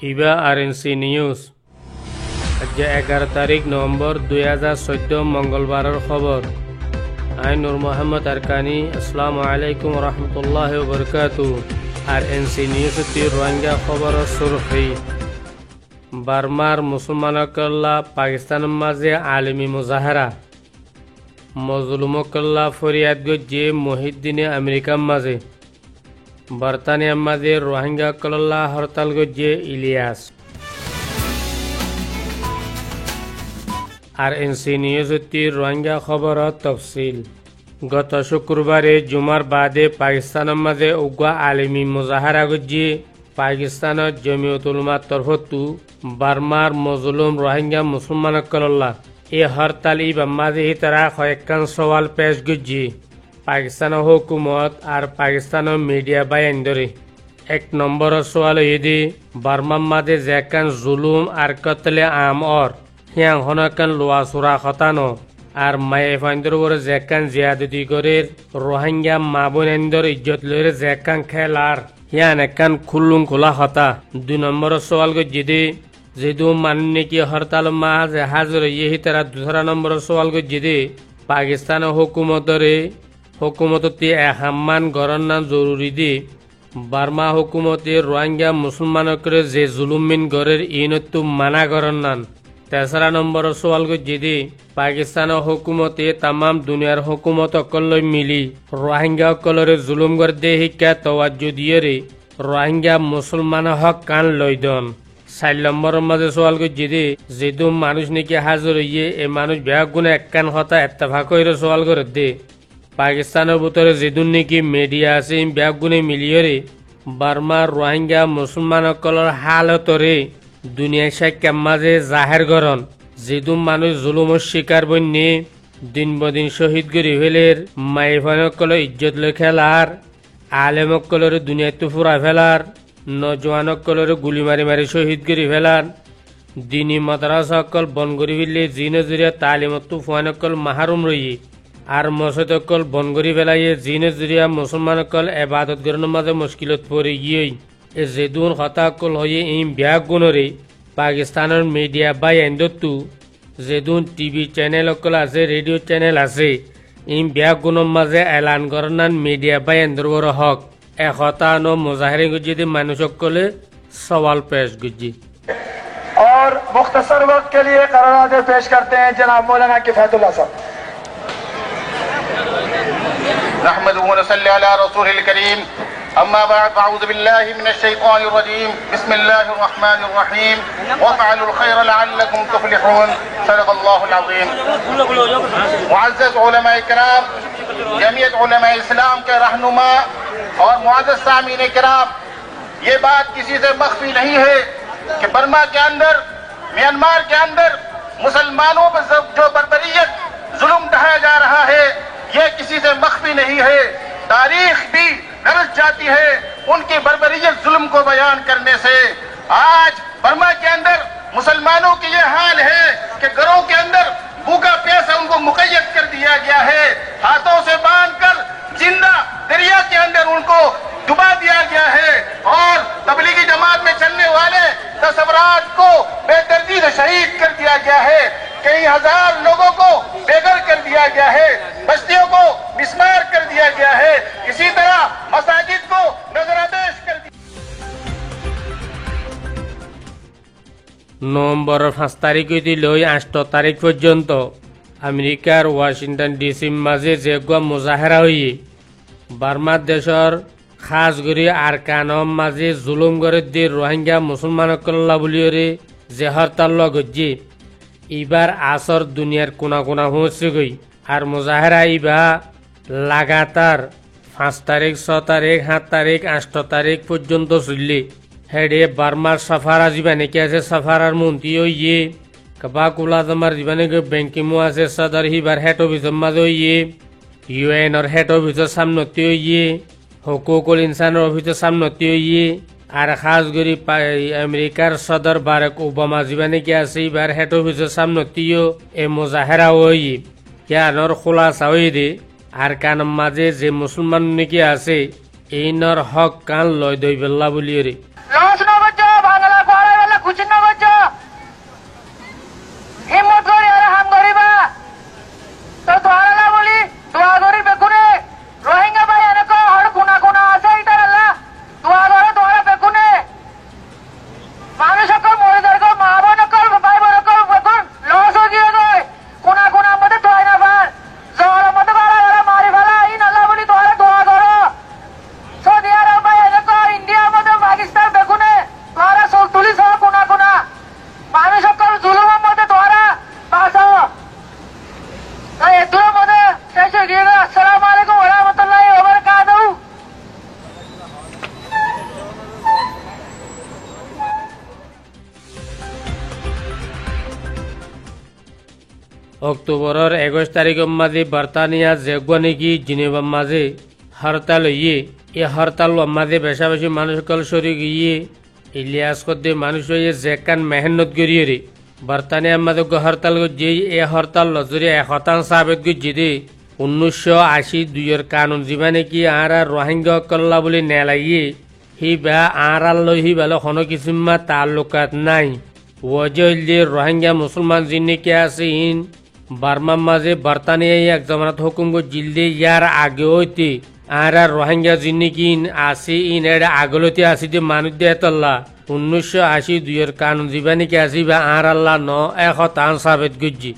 ইবা RNC news আজ 11 তারিখ November 2014 মঙ্গলবারের খবর। আই নূর মোহাম্মদ আরকানি। আসসালামু আলাইকুম রহমতুল্লাহ বরকাতু। আরএনসি নিউজ রোহিঙ্গা খবর সুরখি। বার্মার মুসলমানকল্লা পাকিস্তানের মাঝে আলমী মুজাহারা। মজলুমকল্লা ফরিয়াদ গজ্জে মহিউদ্দিনে আমেরিকার মাঝে। বর্তানিয়ার মাঝে রোহিঙ্গা কল্লা হরতাল গজ্জে ইলিয়াস। আরএনসি নিউজ রোহিঙ্গা খবর তফসিল। গত শুক্রবারে জুমার বাদে পাকিস্তানের মাঝে উগ্র আলমী মুজাহারা গজ্জে পাকিস্তানের জমিয়তুল উলামার তরফতু বার্মার মজলুম রোহিঙ্গা মুসলমানকল্লা এ হরতাল ইবা মাঝে তারা কয়েকখান সওয়াল পেশ গজ্জে পাকিস্তানের হুকুমত আর পাকিস্তানের মিডিয়া বায়ান ধরে। এক নম্বর সওয়াল এদি বার্মার মাঝে যেখান জুলুম আর কতলে আম হিয়াং হনকান লোয়া সুরা খতানো আর মায়ে ফাইন্দর উপরে যেখান জিয়াদতি করে রোহিঙ্গা মা বোনেন্দর ইজ্জত লইরে যেখান খেলার হিয়ান একান খুল্লুং খোলা হতা। 2 নম্বর সওয়াল গজ্জিদি যেদু মাননি কি হরতাল মাঝ হাজর ইহি তারা 2 নম্বর সওয়াল গজ্জিদি পাকিস্তানের হুকুমততে হাম্মান গরন্না জরুরি দি বার্মা হুকুমতে রোহিঙ্গা মুসলমানকরে যে জুলুমিন গরের ইনতু মানা গরন্নান। 3 নম্বর সওয়াল গজ্জিদি পাকিস্তানের হুকুমতে তামাম দুনিয়ার হুকুমত অকল্লই মিলি রোহিঙ্গা অকলরে জুলুম গর দে শিক্ষা তওয়াজ্জু দিয়ে রোহিঙ্গা মুসলমান হক কান লইদন। 4 নম্বরের মাঝে সওয়াল গজ্জিদি যেদু মানুষ নাকি হাজর ইয়ে এ মানুষ ব্যাগ গুণে একখান হতা এত্তেফাক করে সওয়াল করে দে পাকিস্তানের ভিতরে যেদুন নাকি মিডিয়া আছে ব্যাগ গুণে মিলিয়ে বার্মার রোহিঙ্গা মুসলমান অকলর হালতরে দুনিয়ায় সাক্ষার মাঝে জাহের গরন যেদু মানুষ জুলুমের শিকার বন্যে দিন বদিন শহীদ গরি ফেলের মাইফানকল ইজ্জত লৈ খেলার আলেমকলরে দুনিয়াতে ফুরা ফেলার নজওয়ানকলরে গুলি মারি মারি শহীদ গরি ফেলার দিনী মাদ্রাসা অকল বন গরি ফেললে জিন জুরিয়া তালিমতো ফুয়ানকল মাহারুম রই আর মসজিদ অকল বন গরি ফেলাইয়ে জিন জুরিয়া মুসলমান অকল এবাদত গরনের মাঝে মুশকিলত পড়ে গিয়ে এ যেদুন হতা অকল হয়ে এই ব্যাগ গুণরে পাকিস্তানের মিডিয়া বাই এন্দতু যেদুন টিভি চ্যানেল অকল আছে রেডিও চ্যানেল আছে এই ব্যাগ গুণর মাঝে এলান গরনান মিডিয়া বাই এন্দর হক একতা নো মুজাহিরে গুজি মানুষ অকলে सवाल पेश गुजी और मुख्तसर वक्त के लिए करारातें पेश करते हैं जनाब मौलाना किफायतुल्लाह साहब। नहमदुहु व नसल्ली अला रसूलिल करीम अम्मा बाद अऊज़ु बिल्लाहि मिनश शैतानिर रजीम बिस्मिल्लाहिर रहमानिर रहीम वफ़अलुल खैर लअल्लकुम तुफ्लिहून सदक़ल्लाहुल अज़ीम। मुअज़्ज़ज़ उलमाए किराम, जमीयत उलमाए इस्लाम के रहनुमा और मुअज़्ज़ज़ सामीन किराम, ये बात किसी से मख्फी नहीं है कि बर्मा के अंदर म्यांमार के अंदर मुसलमानों पर जो बर्बरियत जुल्म ढाया जा रहा है ये किसी से मख्फी नहीं है। तारीख भी गरज जाती है उनकी बर्बरियत जुल्म को बयान करने से। आज बर्मा के अंदर मुसलमानों की ये हाल है कि घरों के अंदर भूखा प्यासा उनको मुक़य्यद कर दिया गया है, हाथों से बांधकर जिंदा दरिया के अंदर उनको डुबा दिया गया है और तबलीगी जमात में चलने वाले 10 अफराद को बेदर्दी से शहीद कर दिया गया है। कई हजार लोगों को बेघर कर दिया गया है, बस्तियों को मिस्मार कर दिया गया है, इसी तरह मसाजिद को नजरअंदाज कर दिया। নভেম্বর 5 তারিখ হইতে লই 8 তারিখ পর্যন্ত আমেরিকার ওয়াশিংটন ডিসি মাঝে যে মুজাহারা হইয়ে বার্মা দেশর খাস গরি আর কানম মাঝে জুলুম করে দিয়ে রোহিঙ্গা মুসলমানকল্লা বলিয়রে যে হরতাল গজ্জি এবার আসর দুনিয়ার কোনা কোনা পৌঁছে গই আর মুজাহারা ইবা লাগাতার 5 তারিখ 6 তারিখ 7 তারিখ 8 তারিখ পর্যন্ত চললে হেডে বার্মার সাফারা জীবানে কি আছে সাফারার মন্ত্রী ইয়ে কবা কুলা জমার জীবানে ব্যাংকিমো আছে সদর হিবার হেড অফিসের মাঝে ইয়ে ইউএনর হেড অফিসের সামনতে ইয়ে হুকুকুল ইনসানের অফিসের সামনতে ইয়ে আর খাস গরি আমেরিকার সদর বারাক ওবামা জীবানে কি আছে এবার হেড অফিসের সামনতেও এ মুজাহারা ওই কেয়ানোর খোলাসা হই দে আর কান মাঝে যে মুসলমান নাকি আছে এই নর হক কান লয় দই বেল্লা বলিয়ে রে बांग्ला অক্টোবরের 21 তারিখের মাঝে বার্তানিয়া জেগুয়ানিকি জিনেবার মাঝে হরতাল ইয়ে এ হরতাল মাঝে বেশা বেশি মানুষ সকল শরীর ইয়ে ইলিয়াস কদ্দে মানুষ হয়ে জেকান মেহনত করিয়ে রে বার্তানিয়ার মাঝে হরতাল যে এ হরতাল লজরে 100% সাবেত গিয়ে 1982 কানুন জীবানে কি আর রোহিঙ্গা কল্লা বলে নেলাইয়ে হি বা আর হি ভালো কোনো কিছুমা তাল্লুকাত নাই ওয়াজে রোহিঙ্গা মুসলমান জিন্নি কে আছে ইন বার্মার মাঝে বার্তানিয়া এক জামানত হুকুম জিলদে ইয়ার আগে হইতে আর রোহিঙ্গা জিন্নি কি আসি ইন এর আগলতে আসি যে মানুষ দিয়ে তল্লা 1982 কানুন জীবানে কে আসি বা আর আল্লাহ 100% সাবেত গুজি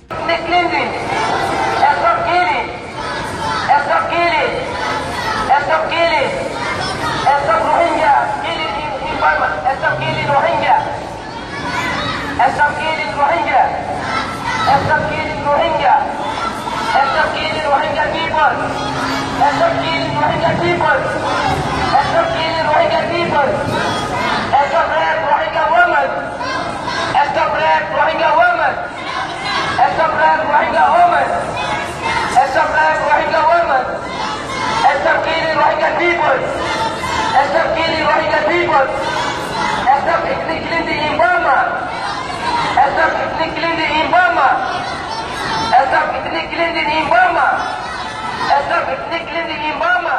Stop killing Rohingya! Stop killing Rohingya! Stop killing Rohingya people! Stop killing Rohingya people! Stop killing Rohingya people! Stop rape Rohingya women! Stop rape Rohingya women! Stop rape Rohingya women! Stop rape Rohingya women! Stop killing Rohingya people! Stop killing Rohingya people! Stop ethnic cleansing in Burma! Stop ethnic cleansing in Burma! Stop ethnic cleansing in Burma! Stop ethnic cleansing in Burma!